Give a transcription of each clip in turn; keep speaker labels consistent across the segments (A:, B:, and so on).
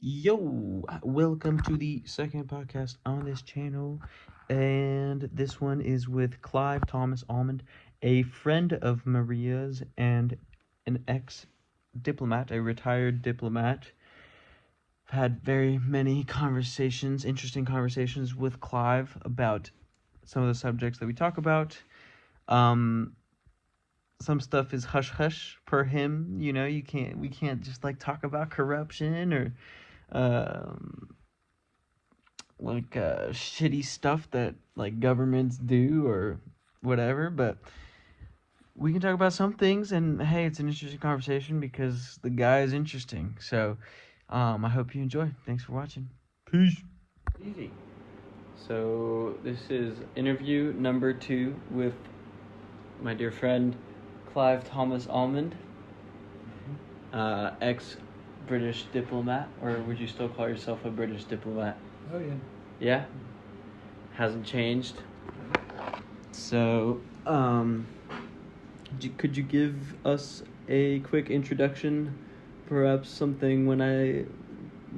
A: Yo, welcome to the second podcast on this channel. And this one is with Clive Thomas Almond, a friend of Maria's and an ex-diplomat, a retired diplomat. I've had very many conversations, interesting conversations with Clive about some of the subjects that we talk about. Some stuff is hush hush per him, we can't just like talk about corruption or shitty stuff that like governments do or whatever, but we can talk about some things, and hey, it's an interesting conversation because the guy is interesting. So I hope you enjoy. Thanks for watching. Peace. Easy. So this is interview number 2 with my dear friend Clive Thomas Almond, ex-British diplomat, or would you still call yourself a British diplomat?
B: Oh, yeah.
A: Yeah? Hasn't changed. So, could you give us a quick introduction? Perhaps something when I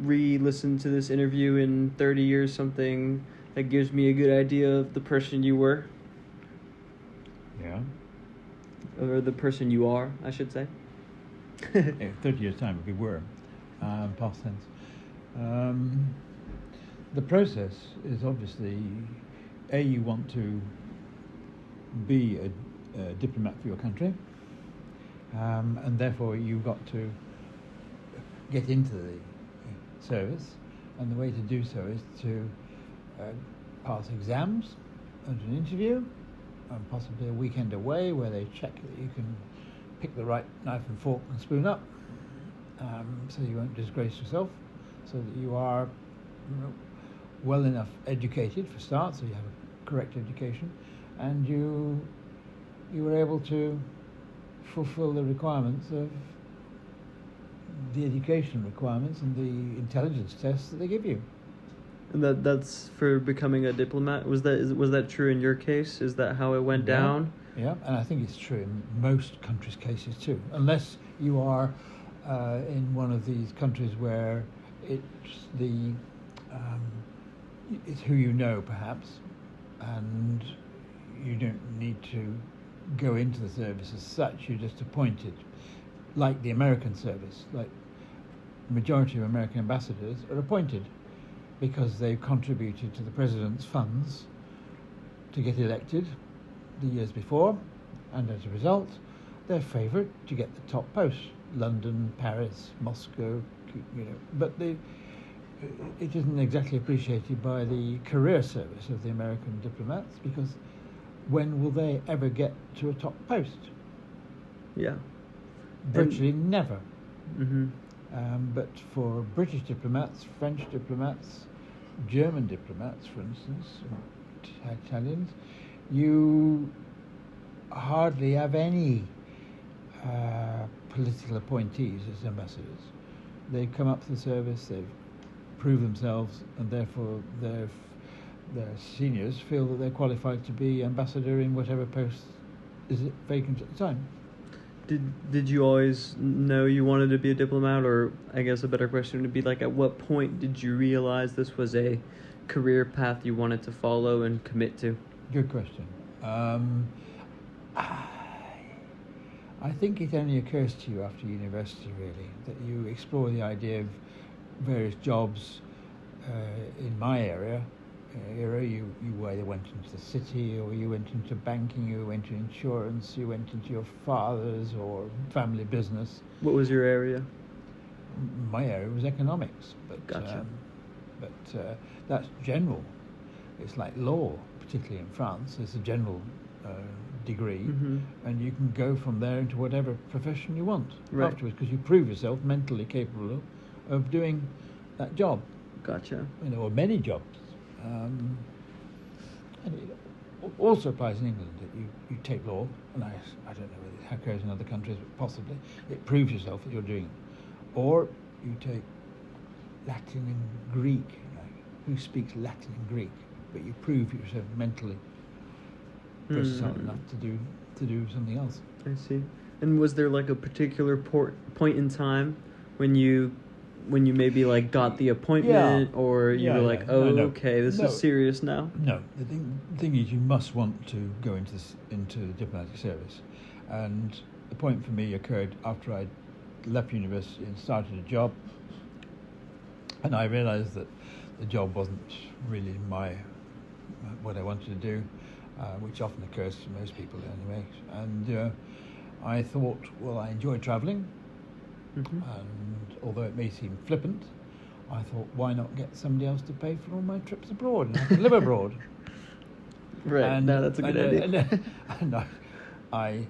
A: re-listen to this interview in 30 years, something that gives me a good idea of the person you were?
B: Yeah.
A: Or the person you are, I should say.
B: 30 years' time, we were. Past tense. The process is obviously, you want to be a diplomat for your country, and therefore you've got to get into the service, and the way to do so is to pass exams and an interview, and possibly a weekend away where they check that you can pick the right knife and fork and spoon up, so you won't disgrace yourself, so that you are well enough educated for start, so you have a correct education, and you were able to fulfill the requirements of the education requirements and the intelligence tests that they give you.
A: And that's for becoming a diplomat. Was that true in your case? Is that how it went down?
B: Yeah, and I think it's true in most countries' cases too, unless you are in one of these countries where it's who you know, perhaps, and you don't need to go into the service as such. You're just appointed, like the American service. Like the majority of American ambassadors are appointed because they've contributed to the president's funds to get elected the years before, and as a result, they're favoured to get the top posts: London, Paris, Moscow, but it isn't exactly appreciated by the career service of the American diplomats, because when will they ever get to a top post?
A: Yeah.
B: Virtually never.
A: Mm-hmm.
B: But for British diplomats, French diplomats, German diplomats, for instance, Italians, you hardly have any political appointees as ambassadors. They come up to the service, they've proved themselves, and therefore their seniors feel that they're qualified to be ambassador in whatever post is vacant at the time.
A: Did you always know you wanted to be a diplomat, or I guess a better question would be like, at what point did you realize this was a career path you wanted to follow and commit to?
B: Good question. I think it only occurs to you after university, really, that you explore the idea of various jobs. In my era, you either went into the city, or you went into banking, you went into insurance, you went into your father's or family business.
A: What was your area?
B: My area was economics, but
A: Gotcha.
B: That's general. It's like law, particularly in France. It's a general degree,
A: mm-hmm.
B: and you can go from there into whatever profession you want afterwards, because you prove yourself mentally capable of doing that job.
A: Gotcha.
B: Or many jobs. And it also applies in England, that you take law, and I don't know how it goes in other countries, but possibly it proves yourself that you're doing it. Or you take Latin and Greek. Who speaks Latin and Greek? But you prove yourself mentally versatile enough to do something else.
A: I see. And was there like a particular point in time when you when you maybe like got the appointment, or you were like, oh,
B: No.
A: okay, this
B: No.
A: is serious now?
B: No, the thing is, you must want to go into the diplomatic service, and the point for me occurred after I left university and started a job, and I realised that the job wasn't really what I wanted to do, which often occurs to most people anyway. And I thought, well, I enjoy travelling, and although it may seem flippant, I thought, why not get somebody else to pay for all my trips abroad and I can live abroad?
A: Right.
B: And,
A: No, that's a good idea.
B: And I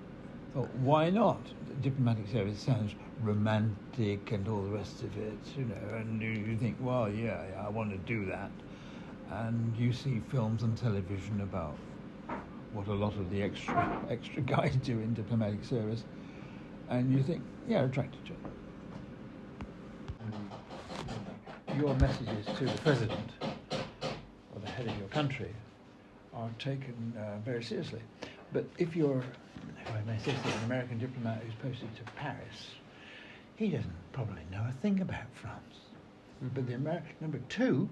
B: thought, why not? Diplomatic service sounds romantic and all the rest of it, you know, and you think, well, yeah, I want to do that. And you see films on television about what a lot of the extra guys do in diplomatic service, and you think, yeah, attracted to it. Your messages to the president or the head of your country are taken very seriously. But if I may say so, an American diplomat who's posted to Paris, he doesn't probably know a thing about France. But the number two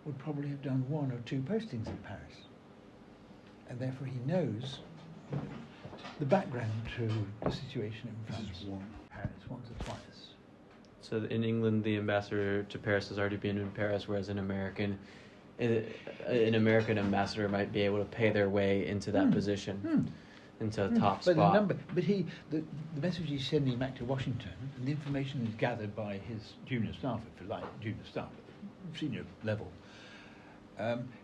B: would probably have done 1 or 2 postings in Paris. And therefore he knows the background to the situation in France. Paris once or twice.
A: So in England, the ambassador to Paris has already been in Paris, whereas an American ambassador might be able to pay their way into that position, into a top spot.
B: But the message he's sending back to Washington, and the information is gathered by his junior staff, if you like, senior level,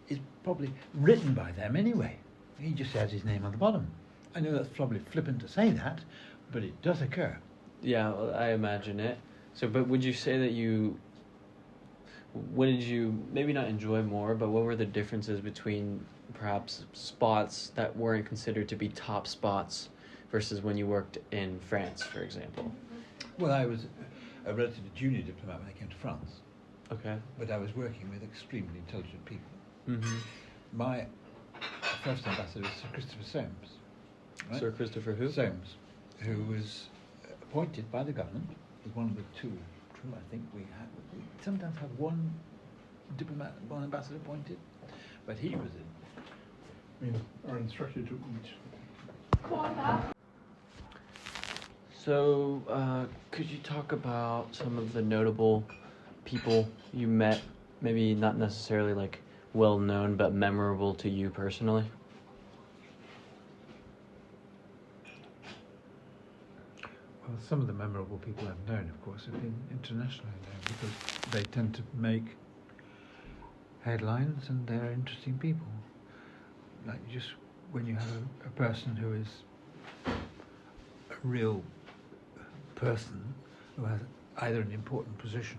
B: is probably written by them anyway. He just has his name on the bottom. I know that's probably flippant to say that, but it does occur.
A: Yeah, well, I imagine it. So, but would you say that what did you maybe not enjoy more, but what were the differences between perhaps spots that weren't considered to be top spots versus when you worked in France, for example?
B: Well, I was a relatively junior diplomat when I came to France.
A: Okay.
B: But I was working with extremely intelligent people.
A: Mm-hmm.
B: My first ambassador was Sir Christopher Soames. Right?
A: Sir Christopher who?
B: Soames, who was appointed by the government. Was one of the two, I think we sometimes have one ambassador appointed, but he was
C: our instructor took each.
A: So, could you talk about some of the notable people you met, maybe not necessarily like well known, but memorable to you personally?
B: Well, some of the memorable people I've known, of course, have been internationally known because they tend to make headlines and they're interesting people. Like just when you have a person who is a real person who has either an important position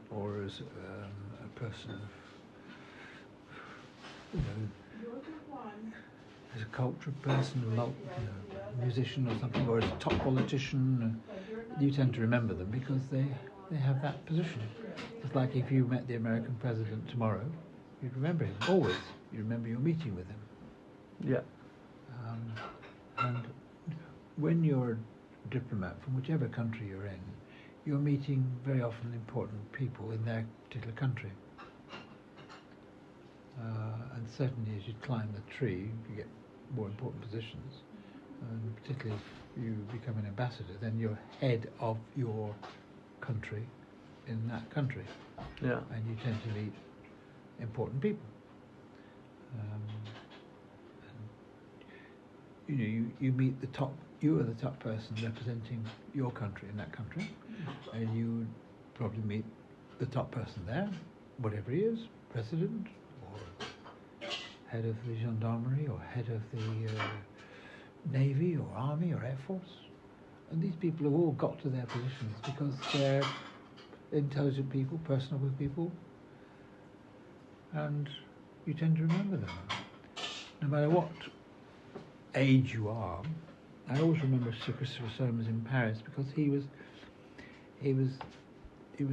B: or is a person of, as a cultured person, a musician or something, or as a top politician, you tend to remember them because they have that position. It's like if you met the American president tomorrow, you'd remember him, always. You remember your meeting with him.
A: Yeah.
B: And when you're a diplomat from whichever country you're in, you're meeting very often important people in their particular country. And certainly as you climb the tree, you get more important positions. And particularly if you become an ambassador, then you're head of your country in that country.
A: Yeah.
B: And you tend to meet important people. And you meet the top. You are the top person representing your country in that country, and you would probably meet the top person there, whatever he is, president or head of the gendarmerie or head of the navy or army or air force. And these people have all got to their positions because they're intelligent people, personable people, and you tend to remember them. No matter what age you are. I always remember Sir Christopher Soames in Paris because he was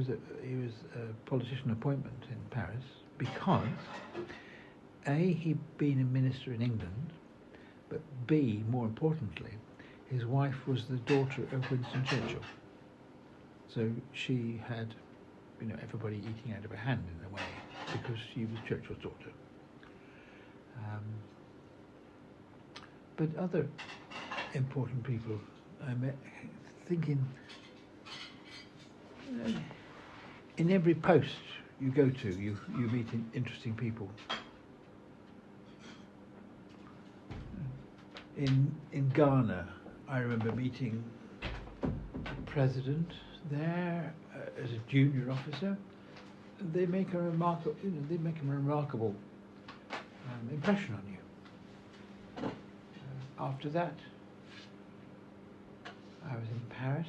B: a politician appointment in Paris because A, he'd been a minister in England, but B, more importantly, his wife was the daughter of Winston Churchill. So she had everybody eating out of her hand in a way, because she was Churchill's daughter. But other important people I met, thinking, in every post you go to, you meet interesting people. In Ghana, I remember meeting the president there as a junior officer. They make a remarkable, impression on you. After that, I was in Paris.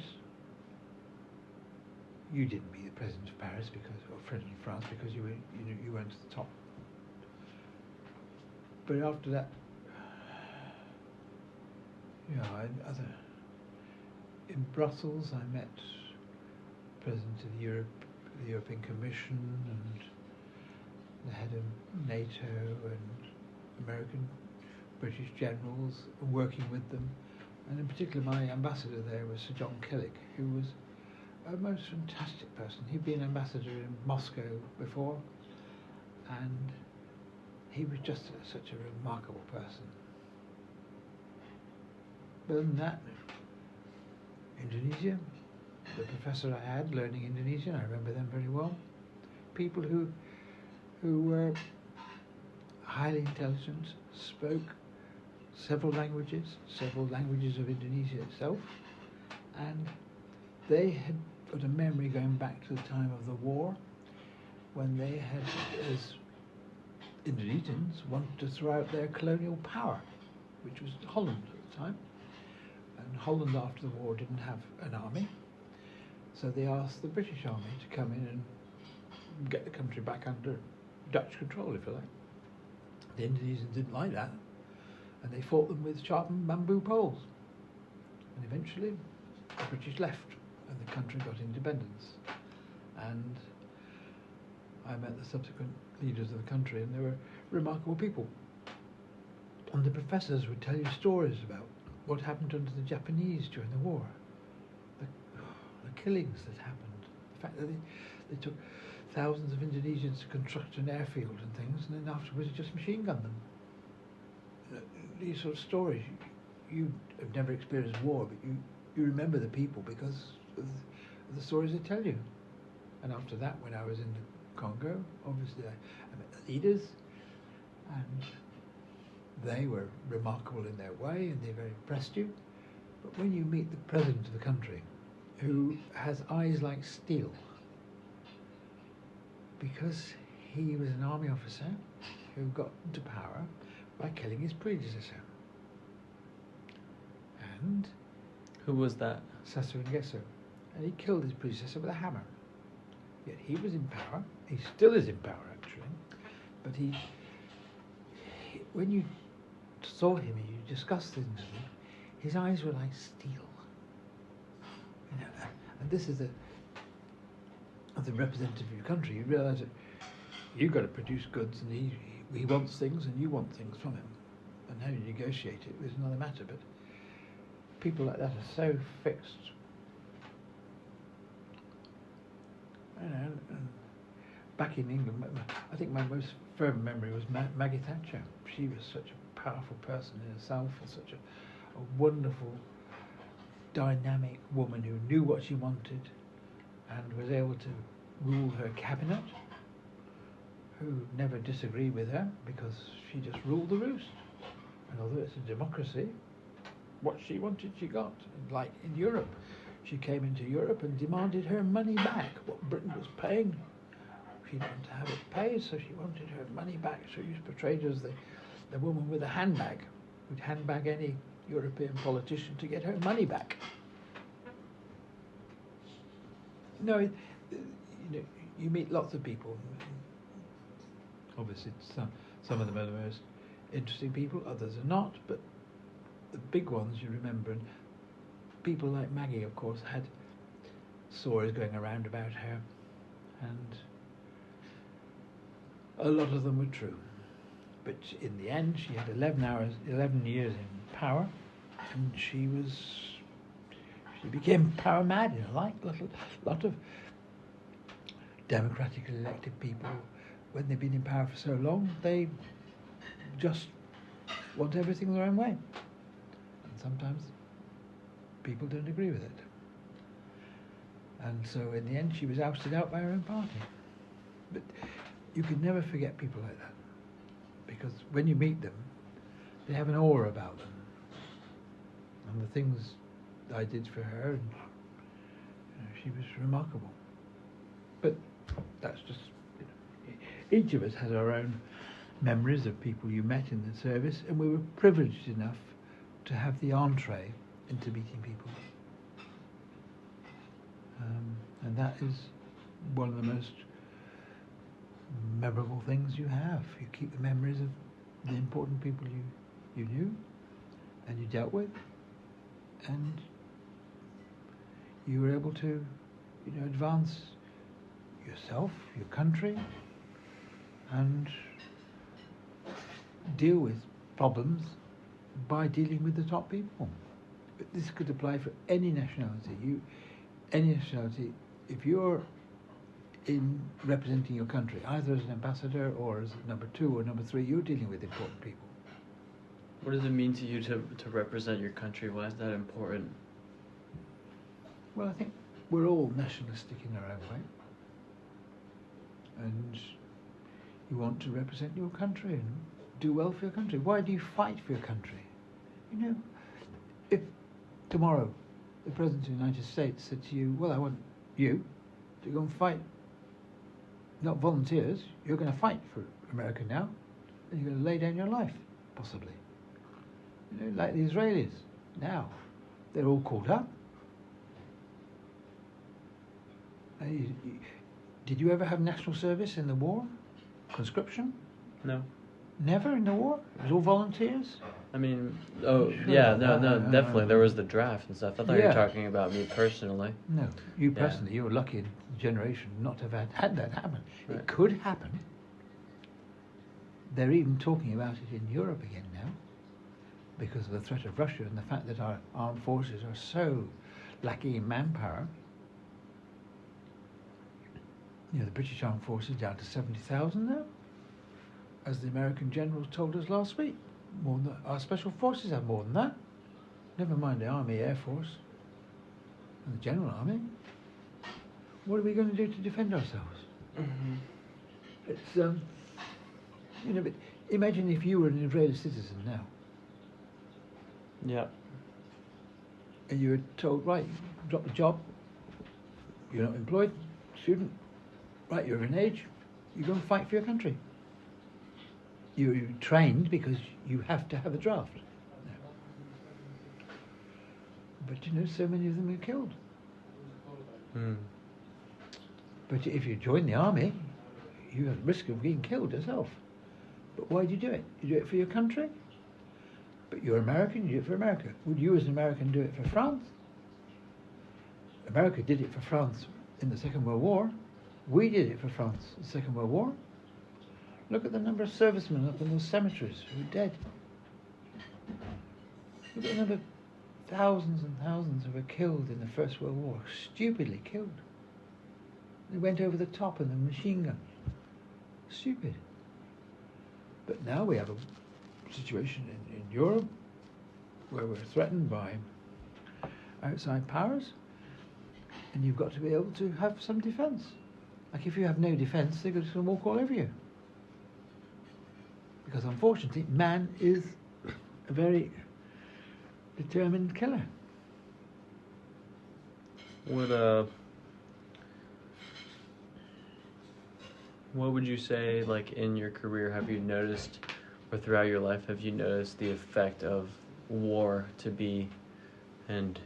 B: You didn't meet the president of Paris or president of France, because you went to the top. But after that, in Brussels, I met the president of the European Commission and the head of NATO and British generals, working with them. And in particular, my ambassador there was Sir John Killick, who was a most fantastic person. He'd been ambassador in Moscow before, and he was just such a remarkable person. Other than that, Indonesia, the professor I had learning Indonesian, I remember them very well. People who were highly intelligent, spoke several languages of Indonesia itself, and they had got a memory going back to the time of the war, when they had, as Indonesians, wanted to throw out their colonial power, which was Holland at the time. And Holland, after the war, didn't have an army, so they asked the British army to come in and get the country back under Dutch control, if you like. The Indonesians didn't like that, and they fought them with sharpened bamboo poles. And eventually, the British left, and the country got independence. And I met the subsequent leaders of the country, and they were remarkable people. And the professors would tell you stories about what happened under the Japanese during the war, the killings that happened, the fact that they took thousands of Indonesians to construct an airfield and things, and then afterwards just machine gunned them. These sort of stories, you have never experienced war, but you remember the people because of the stories they tell you. And after that, when I was in the Congo, obviously I met the leaders, and they were remarkable in their way, and they very impressed you. But when you meet the president of the country, who has eyes like steel, because he was an army officer who got into power by killing his predecessor. And
A: Who was that?
B: Sassou Nguesso. And he killed his predecessor with a hammer. Yet he was in power. He still is in power, actually. But he when you saw him and you discussed things with him, his eyes were like steel. And this is the representative of your country. You realise that you've got to produce goods, and he wants things, and you want things from him. And how you negotiate it is another matter. But people like that are so fixed. And back in England, I think my most fervent memory was Maggie Thatcher. She was such a powerful person in herself, and such a wonderful, dynamic woman who knew what she wanted and was able to rule her cabinet, who never disagreed with her because she just ruled the roost. And although it's a democracy, what she wanted she got. Like in Europe, she came into Europe and demanded her money back, what Britain was paying. She didn't want to have it paid, so she wanted her money back. So she was portrayed as the woman with a handbag, who'd handbag any European politician to get her money back. No, you meet lots of people. Obviously, some of them are the most interesting people, others are not, but the big ones you remember. And people like Maggie, of course, had stories going around about her, and a lot of them were true. But in the end, she had 11 years in power, and she became power mad in a lot of democratically elected people, when they've been in power for so long, they just want everything their own way. And sometimes people don't agree with it. And so in the end, she was ousted out by her own party. But you can never forget people like that, because when you meet them, they have an aura about them. And the things I did for her, and she was remarkable. But that's just, each of us has our own memories of people you met in the service, and we were privileged enough to have the entree into meeting people. And that is one of the most memorable things you have. You keep the memories of the important people you knew and you dealt with, and you were able to, advance yourself, your country, and deal with problems by dealing with the top people. But this could apply for any nationality. Any nationality, if you're in representing your country, either as an ambassador or as number 2 or number 3, you're dealing with important people.
A: What does it mean to you to represent your country? Why is that important?
B: Well, I think we're all nationalistic in our own way. And you want to represent your country and do well for your country. Why do you fight for your country? If tomorrow the President of the United States said to you, well, I want you to go and fight, not volunteers, you're going to fight for America now, and you're going to lay down your life, possibly. Like the Israelis. Now, they're all caught up. Did you ever have national service in the war? Conscription?
A: No.
B: Never in the war? It was all volunteers?
A: I mean,
B: Sure.
A: definitely. There was the draft and stuff. I thought you were
B: Yeah.
A: talking about me personally.
B: No, you
A: Yeah.
B: personally, you were lucky in the generation not to have had that happen.
A: Right.
B: It could happen. They're even talking about it in Europe again now, because of the threat of Russia and the fact that our armed forces are so lacking in manpower. The British armed forces down to 70,000 now, as the American generals told us last week. More than our special forces have more than that. Never mind the Army, Air Force, and the General Army. What are we going to do to defend ourselves?
A: Mm-hmm.
B: It's but imagine if you were an Israeli citizen now,
A: Yeah.
B: and you were told, right, drop the job, you're not employed, student, right, you're of an age, you go and fight for your country. You're trained because you have to have a draft. But so many of them are killed.
A: Mm.
B: But if you join the army, you have the risk of being killed yourself. But why do you do it? You do it for your country? But you're American, you do it for America. Would you as an American do it for France? America did it for France in the Second World War. We did it for France in the Second World War. Look at the number of servicemen up in those cemeteries who are dead. Look at the number of thousands and thousands who were killed in the First World War, stupidly killed. They went over the top in the machine gun. Stupid. But now we have a situation in Europe where we're threatened by outside powers, and you've got to be able to have some defence. Like if you have no defence, they're just going to walk all over you. Because unfortunately, man is a very determined killer.
A: What would you say, like in your career, have you noticed, or throughout your life, have you noticed the effect of war to be, and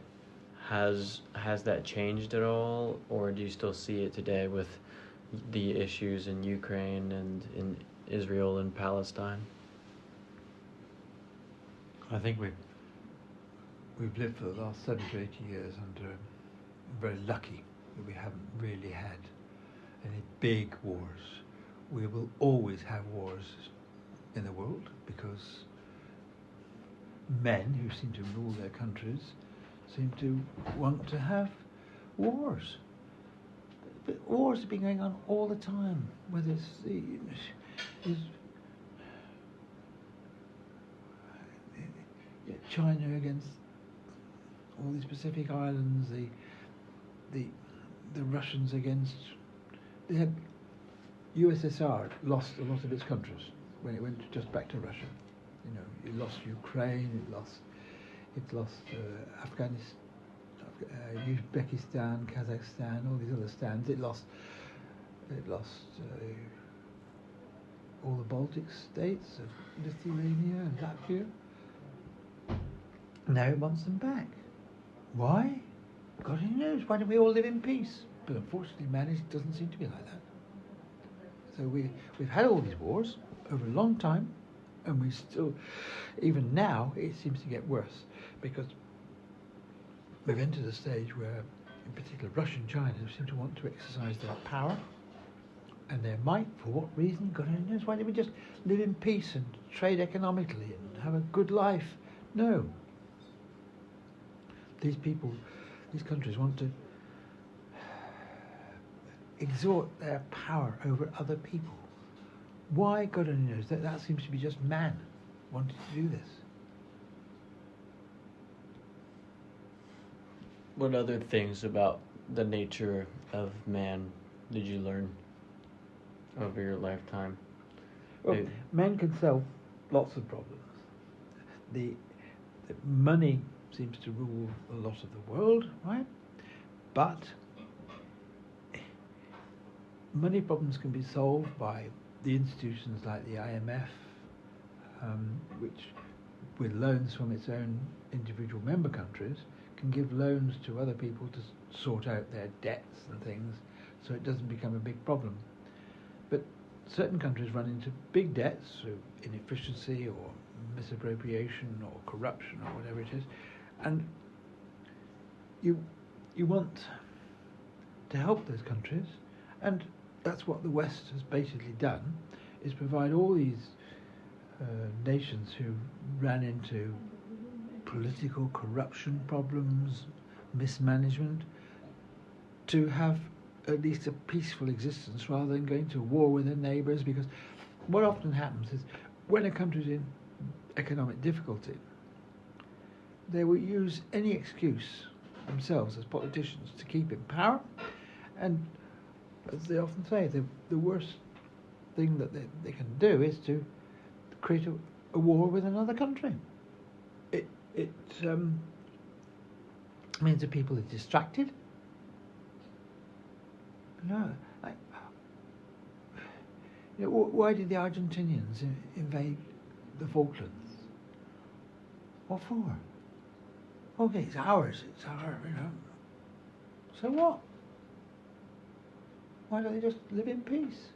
A: has that changed at all, or do you still see it today with the issues in Ukraine and in Israel and Palestine?
B: I think we've lived for the last 70 to 80 years under very lucky that we haven't really had any big wars. We will always have wars in the world because men who seem to rule their countries seem to want to have wars. But wars have been going on all the time, whether it's China against all these Pacific islands, the Russians against. They had USSR lost a lot of its countries when it went just back to Russia. You know, it lost Ukraine, it lost Afghanistan, Uzbekistan, Kazakhstan, all these other stands. It lost all the Baltic states of Lithuania and Latvia. Now it wants them back. Why? God only knows. Why don't we all live in peace? But unfortunately, it doesn't seem to be like that. So we've had all these wars over a long time, and we still, even now, it seems to get worse because we've entered a stage where, in particular, Russia and China seem to want to exercise their power and their might. For what reason? God only knows. Why don't we just live in peace and trade economically and have a good life? No. These countries want to exert their power over other people. Why? God only knows. That seems to be just man wanting to do this.
A: What other things about the nature of man did you learn over your lifetime?
B: Well, men can solve lots of problems. The money seems to rule a lot of the world, right? But money problems can be solved by the institutions like the IMF, which, with loans from its own individual member countries, can give loans to other people to sort out their debts and things, so it doesn't become a big problem. But certain countries run into big debts through inefficiency or misappropriation or corruption or whatever it is, and you want to help those countries, and that's what the West has basically done, is provide all these nations who ran into political corruption problems, mismanagement, to have at least a peaceful existence rather than going to war with their neighbours. Because what often happens is when a country's in economic difficulty, they will use any excuse themselves as politicians to keep in power, and as they often say, the worst thing that they can do is to create a war with another country. It means that people are distracted. No, why did the Argentinians invade the Falklands? What for? Okay, it's ours. So what? Why don't they just live in peace?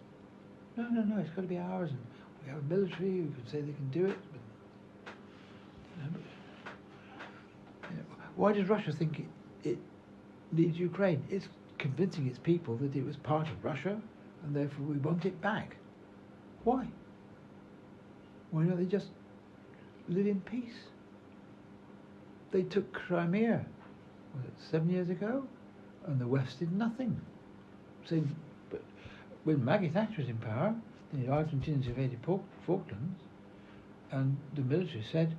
B: No, it's got to be ours. And we have a military who can say they can do it. But, why does Russia think it needs Ukraine? It's convincing its people that it was part of Russia, and therefore we want it back. Why? Why don't they just live in peace? They took Crimea, was it 7 years ago? And the West did nothing. So, but when Maggie Thatcher was in power, the Argentinians invaded Falklands, and the military said,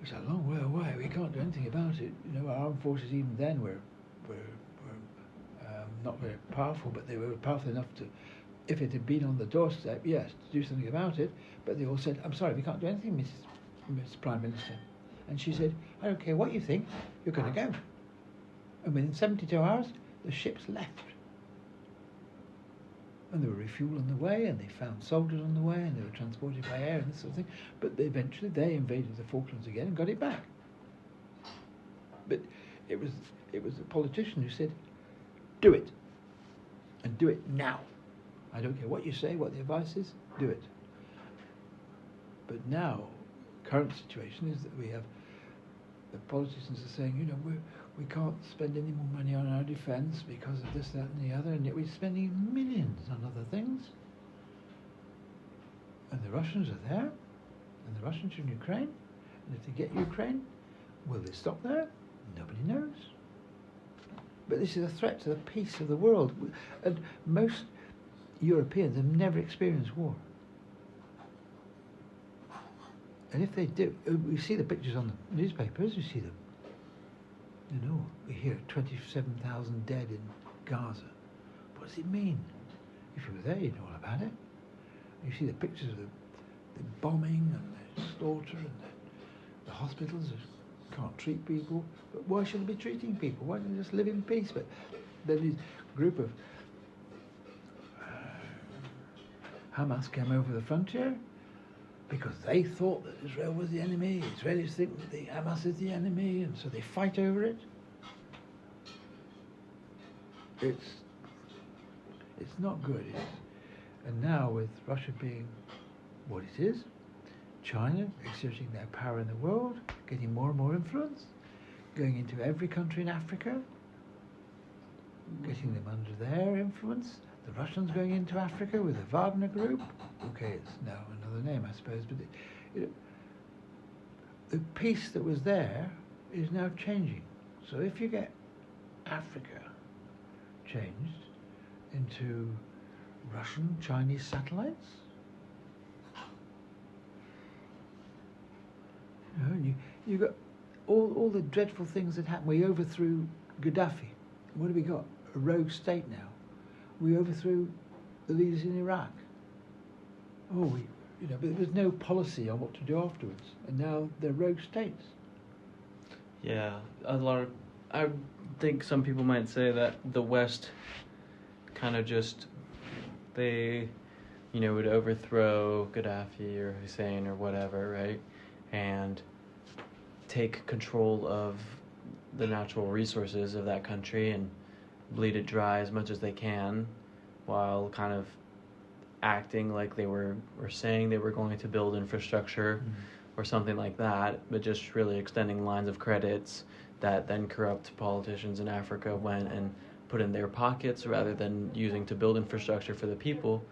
B: it's a long way away, we can't do anything about it. You know, our armed forces even then were not very powerful, but they were powerful enough to, if it had been on the doorstep, yes, to do something about it. But they all said, I'm sorry, we can't do anything, Mrs. Prime Minister. And she said, I don't care what you think, you're going to go. And within 72 hours, the ships left. And they were refueled on the way, and they found soldiers on the way, and they were transported by air and this sort of thing. But eventually they invaded the Falklands again and got it back. But it was a politician who said, do it. And do it now. I don't care what you say, what the advice is, do it. But now, current situation is that we have the politicians are saying, you know, we can't spend any more money on our defence because of this, that and the other, and yet we're spending millions on other things. And the Russians are there, and the Russians are in Ukraine, and if they get Ukraine, will they stop there? Nobody knows. But this is a threat to the peace of the world. And most Europeans have never experienced war. And if they do, we see the pictures on the newspapers, we see them. You know, we hear 27,000 dead in Gaza. What does it mean? If you were there, you'd know all about it. You see the pictures of the bombing and the slaughter and the hospitals that can't treat people. But why should they be treating people? Why don't they just live in peace? But then this group of Hamas came over the frontier because they thought that Israel was the enemy. Israelis think that the Hamas is the enemy, and so they fight over it. It's not good. And now with Russia being what it is, China exerting their power in the world, getting more and more influence, going into every country in Africa, getting them under their influence. The Russians going into Africa with the Wagner Group. Okay, it's now another name, I suppose, but the peace that was there is now changing. So if you get Africa changed into Russian, Chinese satellites, you got all the dreadful things that happened. We overthrew Gaddafi. What have we got? A rogue state now. We overthrew the leaders in Iraq. But there was no policy on what to do afterwards, and now they're rogue states.
A: Yeah, I think some people might say that the West kind of just, they, would overthrow Gaddafi or Hussein or whatever, right? And take control of the natural resources of that country and bleed it dry as much as they can, while kind of acting like they were saying they were going to build infrastructure or something like that, but just really extending lines of credits that then corrupt politicians in Africa went and put in their pockets rather than using to build infrastructure for the people.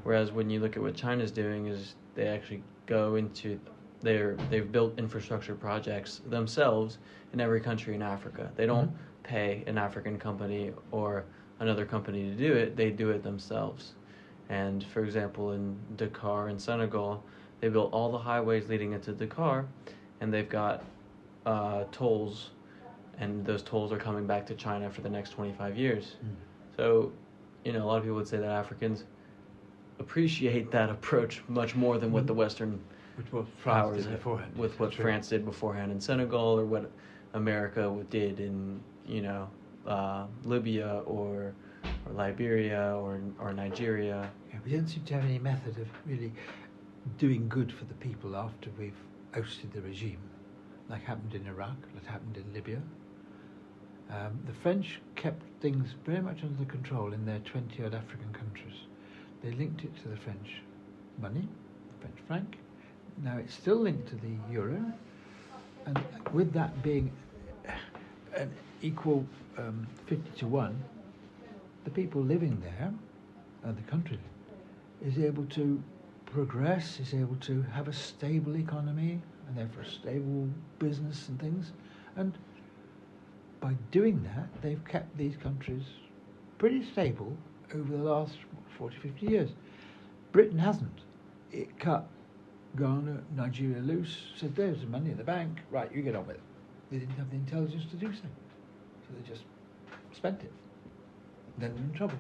A: Whereas when you look at what China's doing, is they actually go into they've built infrastructure projects themselves in every country in Africa. They don't pay an African company or another company to do it. They do it themselves. And for example, in Dakar in Senegal, they built all the highways leading into Dakar, and they've got tolls, and those tolls are coming back to China for the next 25 years. So, a lot of people would say that Africans appreciate that approach much more than what the Western powers did beforehand. With what France did beforehand in Senegal, or what America did in Libya or Liberia or Nigeria.
B: Yeah, we don't seem to have any method of really doing good for the people after we've ousted the regime, like happened in Iraq, like happened in Libya. The French kept things very much under control in their 20-odd African countries. They linked it to the French money, the French franc. Now it's still linked to the euro, and with that being an equal 50-1, the people living there, and the country, is able to progress, is able to have a stable economy, and therefore a stable business and things. And by doing that, they've kept these countries pretty stable over the last 40, 50 years. Britain hasn't. It cut Ghana, Nigeria loose, said there's the money in the bank, right, you get on with it. They didn't have the intelligence to do so. So they just spent it. Then they're in trouble.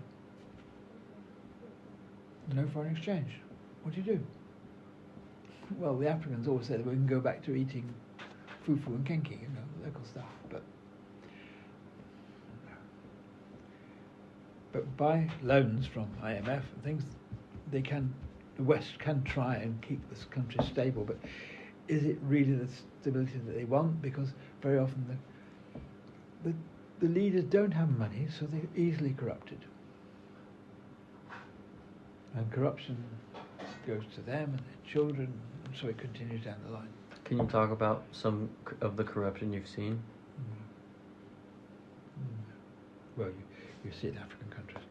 B: No foreign exchange. What do you do? Well, the Africans always say that we can go back to eating fufu and kenki, local stuff. But by loans from IMF and things, the West can try and keep this country stable. But is it really the stability that they want? Because very often the leaders don't have money, so they're easily corrupted. And corruption goes to them and their children, and so it continues down the line.
A: Can you talk about some of the corruption you've seen?
B: Well, you see it in African countries,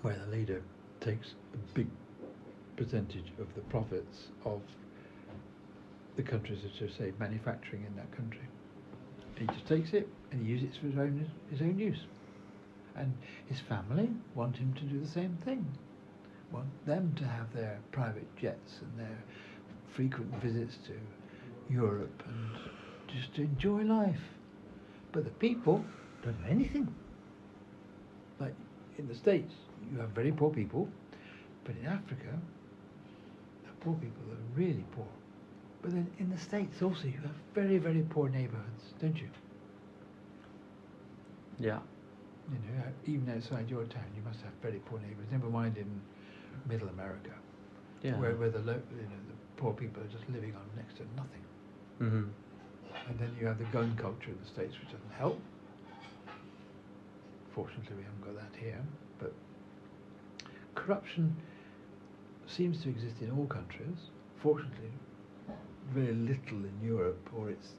B: where the leader takes a big percentage of the profits of the countries that are, say, manufacturing in that country. He just takes it and he uses it for his own use. And his family want him to do the same thing. Want them to have their private jets and their frequent visits to Europe and just to enjoy life. But the people don't have anything. Like in the States, you have very poor people, but in Africa, the poor people are really poor. But then in the States also, you have very, very poor neighborhoods, don't you?
A: Yeah.
B: You know, even outside your town, you must have very poor neighbours. Never mind in Middle America,
A: Yeah.
B: where the poor people are just living on next to nothing.
A: Mm-hmm.
B: And then you have the gun culture in the States, which doesn't help. Fortunately, we haven't got that here. But corruption seems to exist in all countries. Fortunately, very little in Europe, or it's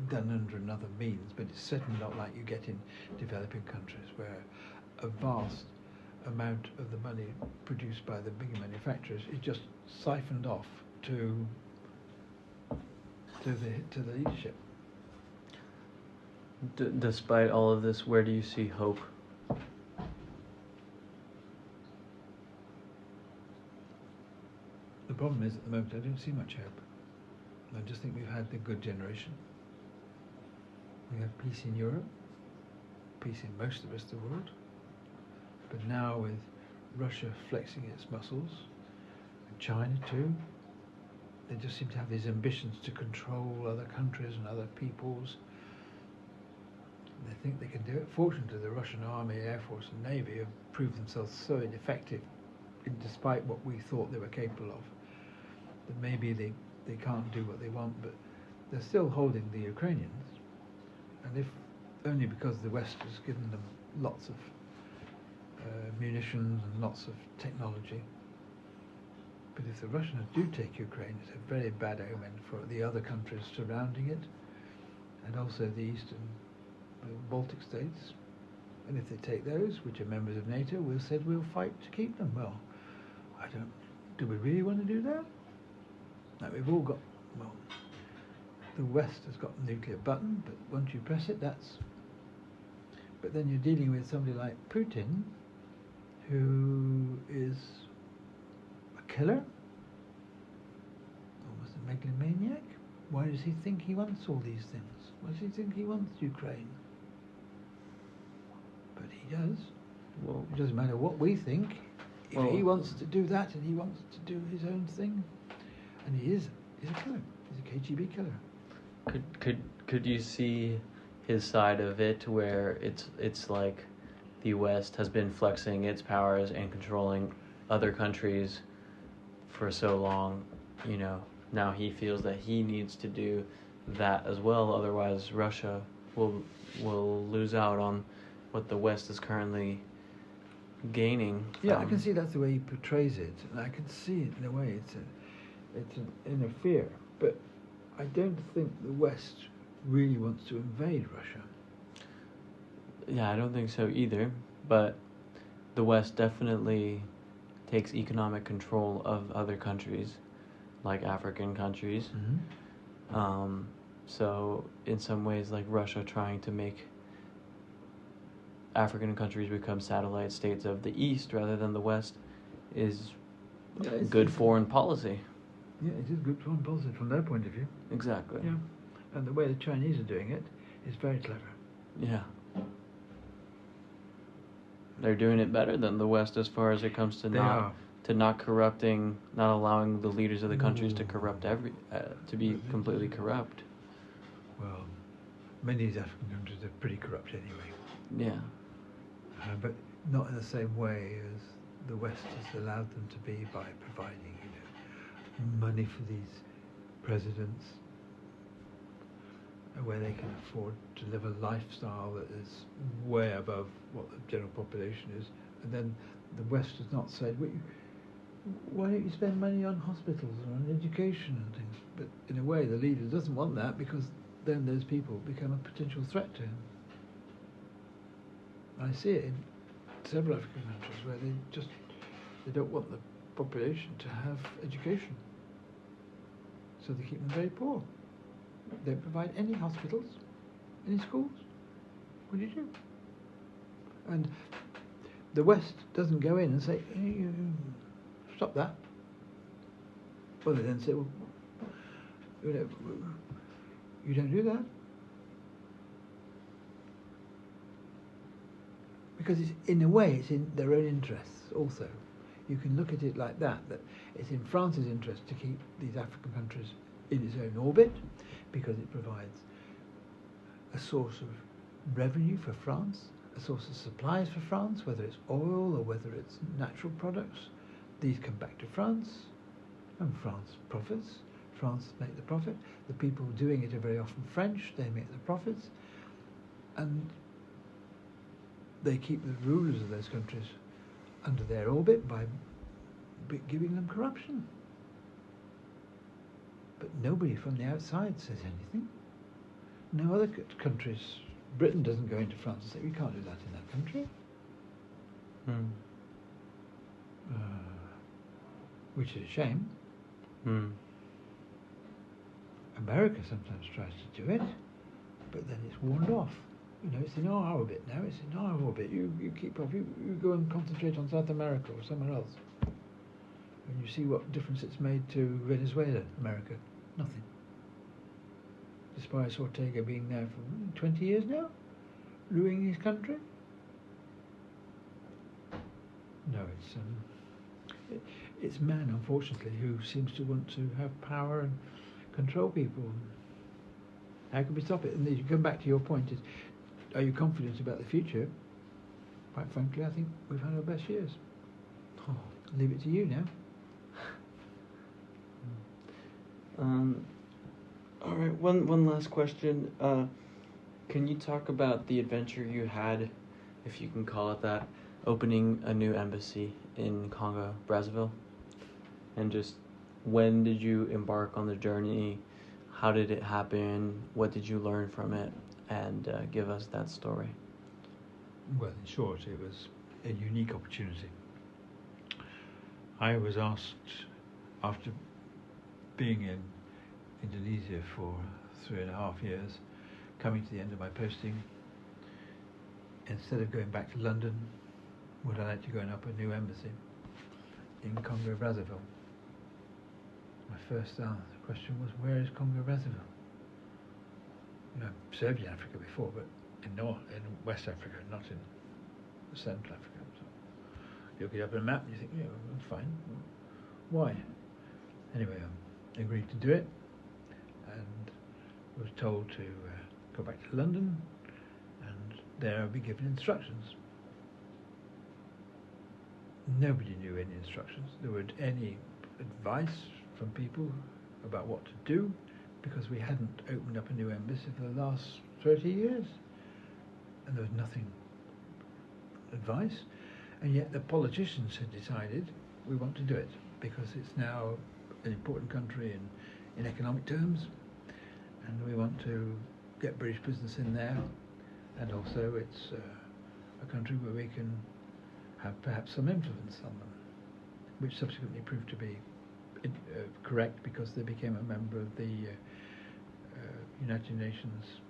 B: done under another means, but it's certainly not like you get in developing countries where a vast amount of the money produced by the bigger manufacturers is just siphoned off to the leadership.
A: Despite all of this, where do you see hope?
B: The problem is, at the moment, I don't see much hope. I just think we've had the good generation. We have peace in Europe, peace in most of the rest of the world. But now with Russia flexing its muscles, and China too, they just seem to have these ambitions to control other countries and other peoples. They think they can do it. Fortunately, the Russian Army, Air Force and Navy have proved themselves so ineffective, despite what we thought they were capable of, that maybe they can't do what they want, but they're still holding the Ukrainians. And if only because the West has given them lots of munitions and lots of technology. But if the Russians do take Ukraine, it's a very bad omen for the other countries surrounding it, and also the eastern Baltic states. And if they take those, which are members of NATO, we've said we'll fight to keep them. Well, do we really want to do that? No, we've all got, well, the West has got the nuclear button, but once you press it, but then you're dealing with somebody like Putin, who is a killer, almost a megalomaniac. Why does he think he wants all these things? Why does he think he wants Ukraine? But he does.
A: Well,
B: it doesn't matter what we think. If he wants to do that and he wants to do his own thing, and he's a killer. He's a KGB killer.
A: Could you see his side of it, where it's like the West has been flexing its powers and controlling other countries for so long, you know, now he feels that he needs to do that as well, otherwise Russia will lose out on what the West is currently gaining from.
B: Yeah, I can see that's the way he portrays it, and I can see it in a way it's an inner fear, but I don't think the West really wants to invade Russia.
A: Yeah, I don't think so either, but the West definitely takes economic control of other countries, like African countries.
B: Mm-hmm.
A: So in some ways, like Russia trying to make African countries become satellite states of the East rather than the West is good foreign policy.
B: Yeah, it is good foreign policy from their point of view.
A: Exactly.
B: Yeah, and the way the Chinese are doing it is very clever.
A: Yeah. They're doing it better than the West as far as it comes to not corrupting, not allowing the leaders of the countries to corrupt to be completely corrupt.
B: Well, many of these African countries are pretty corrupt anyway.
A: Yeah.
B: But not in the same way as the West has allowed them to be by providing, money for these presidents, where they can afford to live a lifestyle that is way above what the general population is. And then the West has not said, why don't you spend money on hospitals or on education and things? But in a way, the leader doesn't want that, because then those people become a potential threat to him. I see it in several African countries where they don't want the population to have education. So they keep them very poor. They don't provide any hospitals. Any schools? What do you do? And the West doesn't go in and say, hey, stop that. Well, they then say, well, you don't do that. Because it's, in a way, it's in their own interests also. You can look at it like that it's in France's interest to keep these African countries in its own orbit, because it provides a source of revenue for France, a source of supplies for France, whether it's oil or whether it's natural products. These come back to France, and France profits. France make the profit. The people doing it are very often French. They make the profits, and they keep the rulers of those countries under their orbit by giving them corruption. But nobody from the outside says anything. No other countries. Britain doesn't go into France and say, we can't do that in that country. Which is a shame. America sometimes tries to do it, but then it's warned off. It's in our orbit now, it's in our orbit. You keep off, you go and concentrate on South America or somewhere else. And you see what difference it's made to Venezuela, America. Nothing. Despite Ortega being there for 20 years now, ruining his country. No, it's man, unfortunately, who seems to want to have power and control people. How can we stop it? And you come back to your point, are you confident about the future? Quite frankly, I think we've had our best years. I'll leave it to you now.
A: All right, one last question. Can you talk about the adventure you had, if you can call it that, opening a new embassy in Congo, Brazzaville? And just when did you embark on the journey? How did it happen? What did you learn from it? And give us that story.
B: Well, in short, it was a unique opportunity. I was asked, after being in Indonesia for 3.5 years, coming to the end of my posting, instead of going back to London, would I like to go and open a new embassy in Congo Brazzaville? My first question was, where is Congo Brazzaville? I've served in Africa before, but in West Africa, not in Central Africa. So you look it up on a map and you think, fine. Why? Anyway, I agreed to do it, and was told to go back to London, and there I'd be given instructions. Nobody knew any instructions. There weren't any advice from people about what to do, because we hadn't opened up a new embassy for the last 30 years. And there was nothing advice. And yet the politicians had decided we want to do it, because it's now an important country in economic terms, and we want to get British business in there, and also it's a country where we can have perhaps some influence on them, which subsequently proved to be correct, because they became a member of the United Nations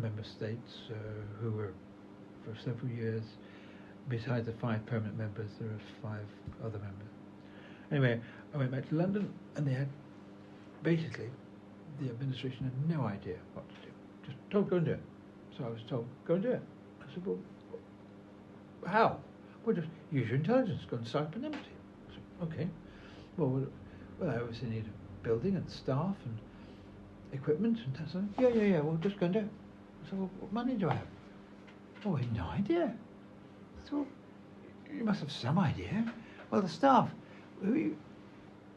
B: member states, who were for several years, besides the 5 permanent members, there are 5 other members. Anyway, I went back to London, and they had, basically, the administration had no idea what to do. Just told, go and do it. So I was told, go and do it. I said, well, how? Well, just use your intelligence, go and start up an embassy. I said, okay. Well, I obviously need a building and staff and equipment and that sort of. Yeah, well, just go and do it. I said, well, what money do I have? Oh, I had no idea. I said, well, you must have some idea. Well, the staff.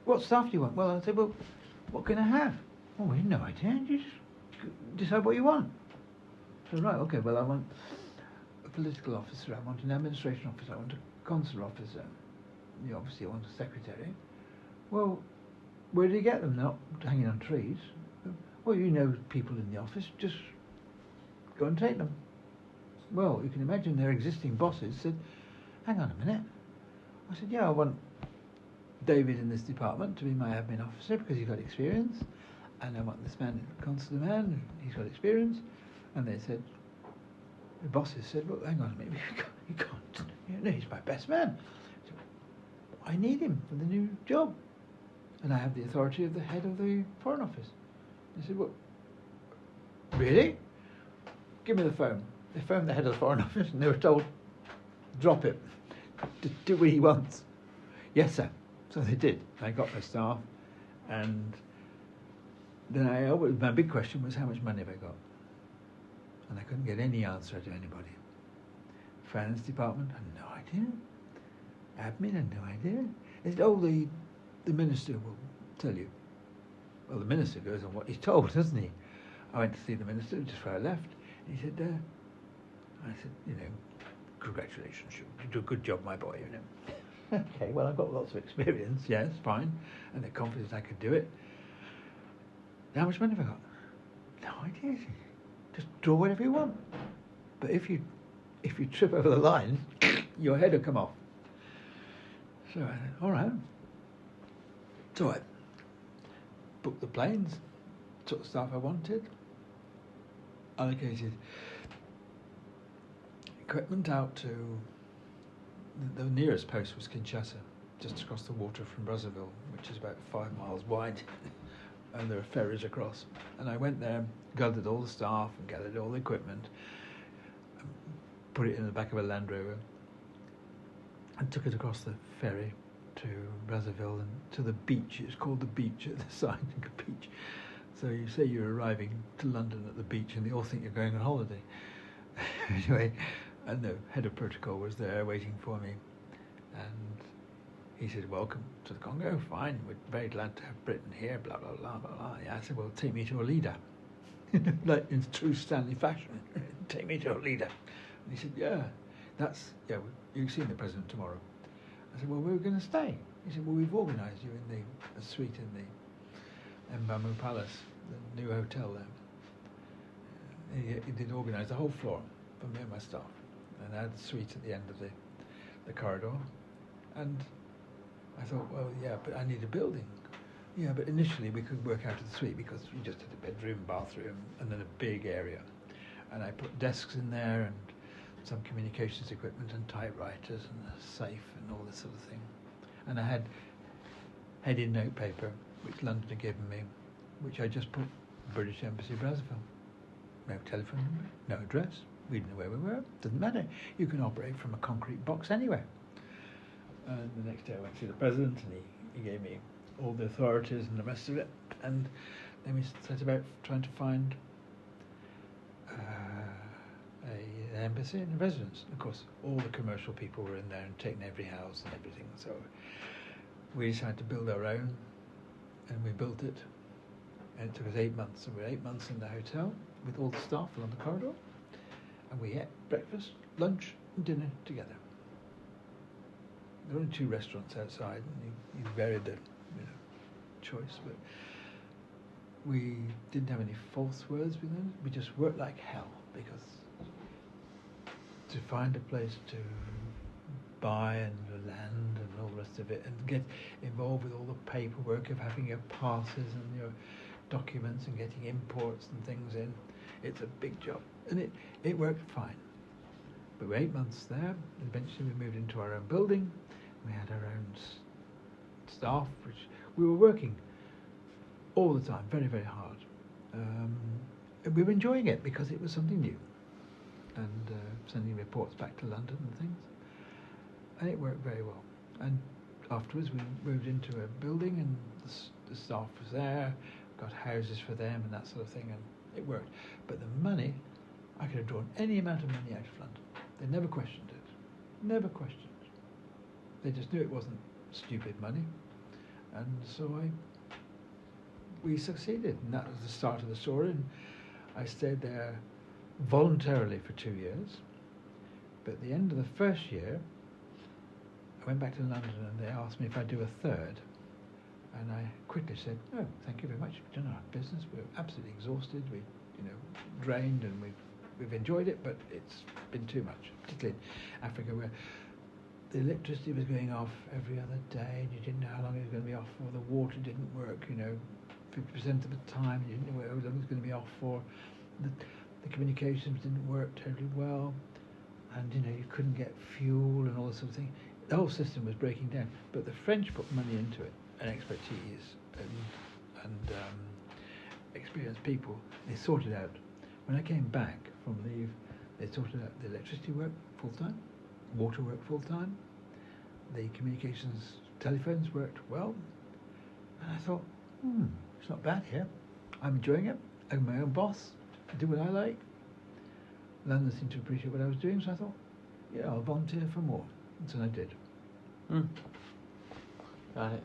B: What staff do you want? Well, I said, well, what can I have? Oh, we had no idea. You just decide what you want. So, right, okay, well, I want a political officer, I want an administration officer, I want a consular officer. You obviously want a secretary. Well, where do you get them? Not hanging on trees. Well, you know people in the office, just go and take them. Well, you can imagine their existing bosses said, hang on a minute. I said, yeah, I want David in this department to be my admin officer because he's got experience. and I want this man, consular man, he's got experience. And they said, the bosses said, well, hang on a minute, you can't, he's my best man. So, I need him for the new job. And I have the authority of the head of the Foreign Office. They said, well, really? Give me the phone. They phoned the head of the Foreign Office and they were told, drop it. Do what he wants. Yes, sir. So they did. I got my staff, and then my big question was, how much money have I got? And I couldn't get any answer to anybody. Finance department, I had no idea. Admin, I had no idea. They said, oh, the minister will tell you. Well, the minister goes on what he's told, doesn't he? I went to see the minister just before I left, and he said, I said, congratulations, you do a good job, my boy, Okay, well, I've got lots of experience, yes, fine, and they're confident I could do it. How much money have I got? No idea. Just draw whatever you want. But if you trip over the line, your head will come off. So I said, all right. So I booked the planes, took the staff I wanted, allocated equipment out to the nearest post was Kinshasa, just across the water from Brazzaville, which is about 5 miles wide, and there are ferries across. And I went there, gathered all the staff and gathered all the equipment, and put it in the back of a Land Rover, and took it across the ferry to Brazzaville and to the beach. It's called the beach at the side, the beach. So you say you're arriving to London at the beach and they all think you're going on holiday. Anyway, and the head of protocol was there waiting for me, and he said, welcome to the Congo. Fine, we're very glad to have Britain here, blah, blah, blah, blah, blah. Yeah, I said, well, take me to a leader. Like in true Stanley fashion. Take me to a leader. And he said, you'll see the president tomorrow. I said, well, where are we going to stay? He said, well, we've organised you in the suite in the Mbamu Palace, the new hotel there. He did organise the whole floor for me and my staff. And I had a suite at the end of the corridor. And I thought, well, yeah, but I need a building. Yeah, but initially we could work out of the suite because we just had a bedroom, bathroom, and then a big area. And I put desks in there and some communications equipment and typewriters and a safe and all this sort of thing. And I had headed notepaper, which London had given me, which I just put British Embassy, Brazzaville. No telephone number, no address. We didn't know where we were. Doesn't matter. You can operate from a concrete box anywhere. And the next day I went to see the president, and he gave me all the authorities and the rest of it. And then we set about trying to find an embassy and a residence. Of course, all the commercial people were in there and taking every house and everything. So we decided to build our own, and we built it. And it took us 8 months. So we were 8 months in the hotel with all the staff along the corridor. And we ate breakfast, lunch, and dinner together. There were only 2 restaurants outside, and you varied the choice. But we didn't have any false words with them. We just worked like hell, because to find a place to buy and the land and all the rest of it, and get involved with all the paperwork of having your passes and your documents and getting imports and things in, it's a big job. And it worked fine. But we were 8 months there. Eventually we moved into our own building. We had our own staff, which we were working all the time, very, very hard. And we were enjoying it because it was something new. And sending reports back to London and things. And it worked very well. And afterwards we moved into a building, and the staff was there, got houses for them and that sort of thing, and it worked. But the money, I could have drawn any amount of money out of London. They never questioned it. Never questioned it. They just knew it wasn't stupid money. And so we succeeded. And that was the start of the story. And I stayed there voluntarily for 2 years. But at the end of the first year, I went back to London and they asked me if I'd do a third. And I quickly said, no, thank you very much. We've done our business. We're absolutely exhausted. We, drained, and we've enjoyed it, but it's been too much, particularly in Africa, where the electricity was going off every other day, and you didn't know how long it was going to be off, or the water didn't work, 50% of the time. You didn't know how long it was going to be off for. The communications didn't work terribly well, and you couldn't get fuel and all this sort of thing. The whole system was breaking down. But the French put money into it, and expertise, and experienced people. They sorted out. When I came back from leave, they sorted out the electricity work full time, water work full time, the communications telephones worked well, and I thought, it's not bad here. I'm enjoying it. I'm my own boss. I do what I like. London seemed to appreciate what I was doing, so I thought, yeah, I'll volunteer for more. And so I did.
A: Got it.